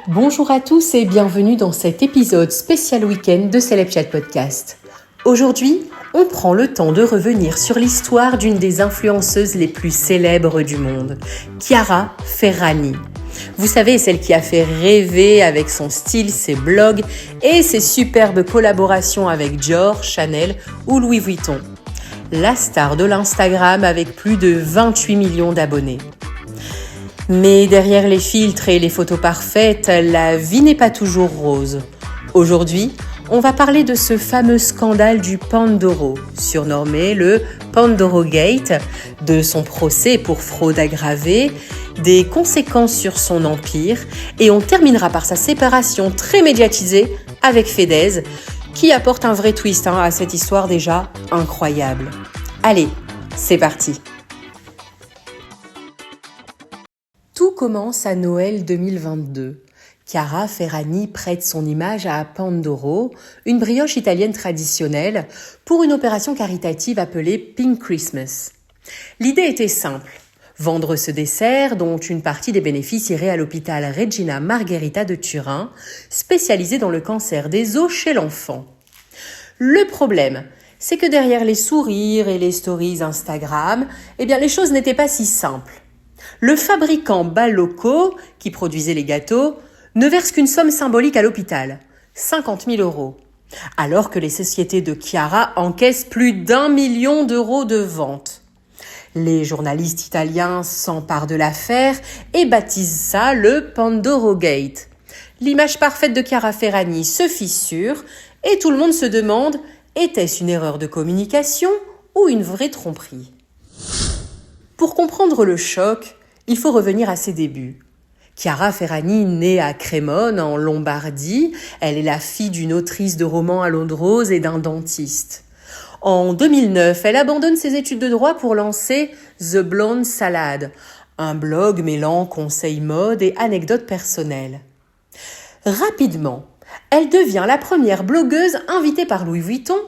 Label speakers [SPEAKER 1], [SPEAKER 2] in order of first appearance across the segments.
[SPEAKER 1] Bonjour à tous et bienvenue dans cet épisode spécial week-end de Celeb Chat Podcast. Aujourd'hui, on prend le temps de revenir sur l'histoire d'une des influenceuses les plus célèbres du monde, Chiara Ferragni. Vous savez, celle qui a fait rêver avec son style, ses blogs et ses superbes collaborations avec Dior, Chanel ou Louis Vuitton. La star de l'Instagram avec plus de 28 millions d'abonnés. Mais derrière les filtres et les photos parfaites, la vie n'est pas toujours rose. Aujourd'hui, on va parler de ce fameux scandale du Pandoro, surnommé le Pandoro Gate, de son procès pour fraude aggravée, des conséquences sur son empire, et on terminera par sa séparation très médiatisée avec Fedez, qui apporte un vrai twist à cette histoire déjà incroyable. Allez, c'est parti! Tout commence à Noël 2022. Chiara Ferragni prête son image à Pandoro, une brioche italienne traditionnelle, pour une opération caritative appelée Pink Christmas. L'idée était simple, vendre ce dessert dont une partie des bénéfices irait à l'hôpital Regina Margherita de Turin, spécialisé dans le cancer des os chez l'enfant. Le problème, c'est que derrière les sourires et les stories Instagram, les choses n'étaient pas si simples. Le fabricant Balocco, qui produisait les gâteaux, ne verse qu'une somme symbolique à l'hôpital, 50 000 €, alors que les sociétés de Chiara encaissent plus d'1 million d'euros de ventes. Les journalistes italiens s'emparent de l'affaire et baptisent ça le Pandoro Gate. L'image parfaite de Chiara Ferragni se fissure et tout le monde se demande, était-ce une erreur de communication ou une vraie tromperie ? Pour comprendre le choc, il faut revenir à ses débuts. Chiara Ferragni naît à Crémone, en Lombardie. Elle est la fille d'une autrice de romans à l'eau de rose et d'un dentiste. En 2009, elle abandonne ses études de droit pour lancer The Blonde Salad, un blog mêlant conseils mode et anecdotes personnelles. Rapidement, elle devient la première blogueuse invitée par Louis Vuitton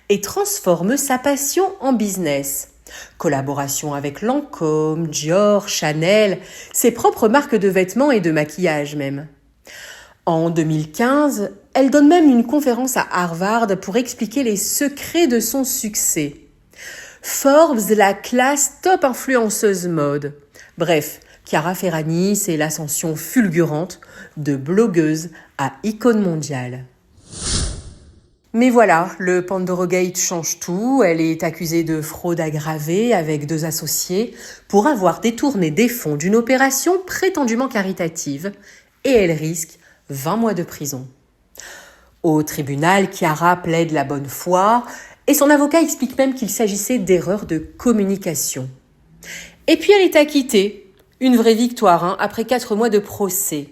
[SPEAKER 1] et transforme sa passion en business. Collaboration avec Lancôme, Dior, Chanel, ses propres marques de vêtements et de maquillage même. En 2015, elle donne même une conférence à Harvard pour expliquer les secrets de son succès. Forbes la classe top influenceuse mode. Bref, Chiara Ferragni, c'est l'ascension fulgurante de blogueuse à icône mondiale. Mais voilà, le Pandoro Gate change tout. Elle est accusée de fraude aggravée avec 2 associés pour avoir détourné des fonds d'une opération prétendument caritative et elle risque 20 mois de prison. Au tribunal, Chiara plaide la bonne foi et son avocat explique même qu'il s'agissait d'erreurs de communication. Et puis elle est acquittée. Une vraie victoire après 4 mois de procès.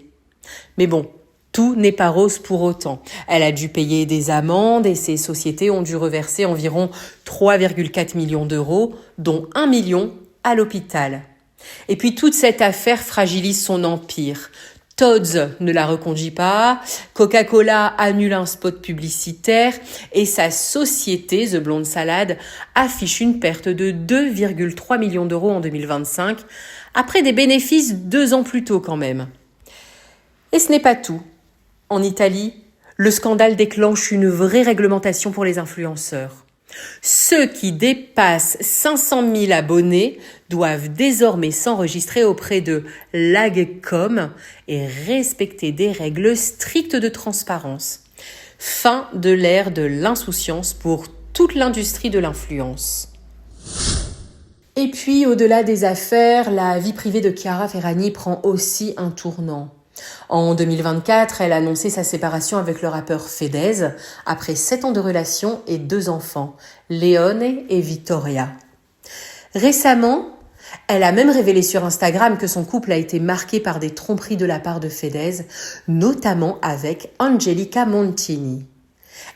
[SPEAKER 1] Mais bon, tout n'est pas rose pour autant. Elle a dû payer des amendes et ses sociétés ont dû reverser environ 3,4 millions d'euros, dont 1 million à l'hôpital. Et puis toute cette affaire fragilise son empire. Tod's ne la reconduit pas, Coca-Cola annule un spot publicitaire et sa société, The Blonde Salad, affiche une perte de 2,3 millions d'euros en 2025, après des bénéfices 2 ans plus tôt quand même. Et ce n'est pas tout. En Italie, le scandale déclenche une vraie réglementation pour les influenceurs. Ceux qui dépassent 500 000 abonnés doivent désormais s'enregistrer auprès de l'Agcom et respecter des règles strictes de transparence. Fin de l'ère de l'insouciance pour toute l'industrie de l'influence. Et puis, au-delà des affaires, la vie privée de Chiara Ferragni prend aussi un tournant. En 2024, elle a annoncé sa séparation avec le rappeur Fedez, après 7 ans de relation et 2 enfants, Leone et Vittoria. Récemment, elle a même révélé sur Instagram que son couple a été marqué par des tromperies de la part de Fedez, notamment avec Angelica Montini.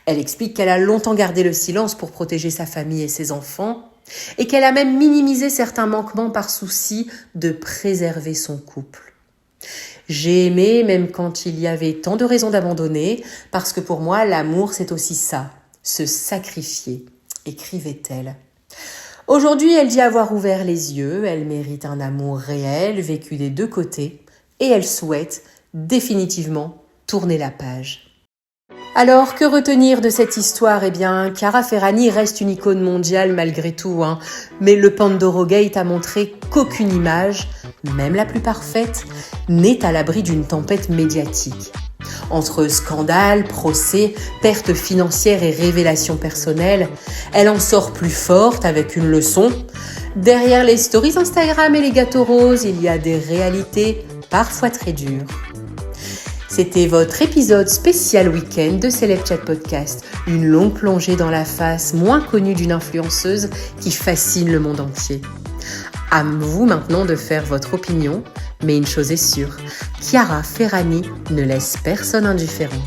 [SPEAKER 1] Elle explique qu'elle a longtemps gardé le silence pour protéger sa famille et ses enfants, et qu'elle a même minimisé certains manquements par souci de préserver son couple. J'ai aimé même quand il y avait tant de raisons d'abandonner, parce que pour moi, l'amour, c'est aussi ça, se sacrifier, écrivait-elle. Aujourd'hui, elle dit avoir ouvert les yeux, elle mérite un amour réel, vécu des 2 côtés, et elle souhaite définitivement tourner la page. Alors, que retenir de cette histoire ? Eh bien, Chiara Ferragni reste une icône mondiale malgré tout, mais le Pandoro Gate a montré qu'aucune image, même la plus parfaite, n'est à l'abri d'une tempête médiatique. Entre scandales, procès, pertes financières et révélations personnelles, elle en sort plus forte avec une leçon. Derrière les stories Instagram et les gâteaux roses, il y a des réalités parfois très dures. C'était votre épisode spécial week-end de Celeb Chat Podcast, une longue plongée dans la face moins connue d'une influenceuse qui fascine le monde entier. À vous maintenant de faire votre opinion, mais une chose est sûre, Chiara Ferragni ne laisse personne indifférent.